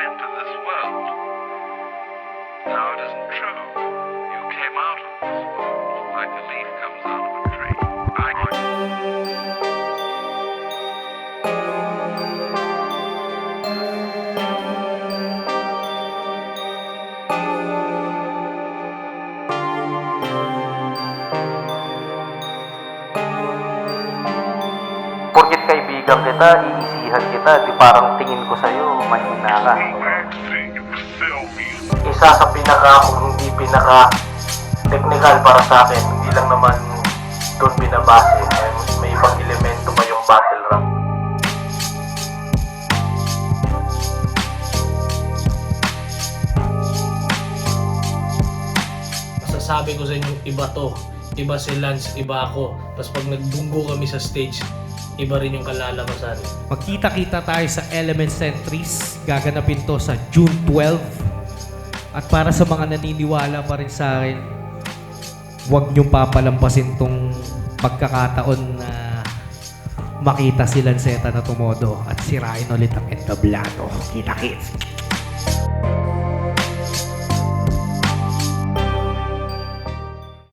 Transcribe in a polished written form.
into this world. Now it isn't true. You came out of this world like a leaf comes out of a tree. Porkit kaibigan kita, iisihan kita, di parang tingin ko sa'yo, mahina ka. Isa sa kung hindi technical para sa akin, hindi lang naman doon binabase. May ibang elemento pa yung battle rap. Masasabi ko sa inyo, iba to. Iba si Lance, iba ako. Tapos pag nagdunggo kami sa stage, iba rin yung kalalabasan. Magkita-kita tayo sa Element Centuries. Gaganapin to sa June 12. At para sa mga naniniwala pa rin sa akin, huwag niyong papalampasin tong pagkakataon na makita si Lanceta na tumodo at sirain ulit ang entablado. Kita-kits!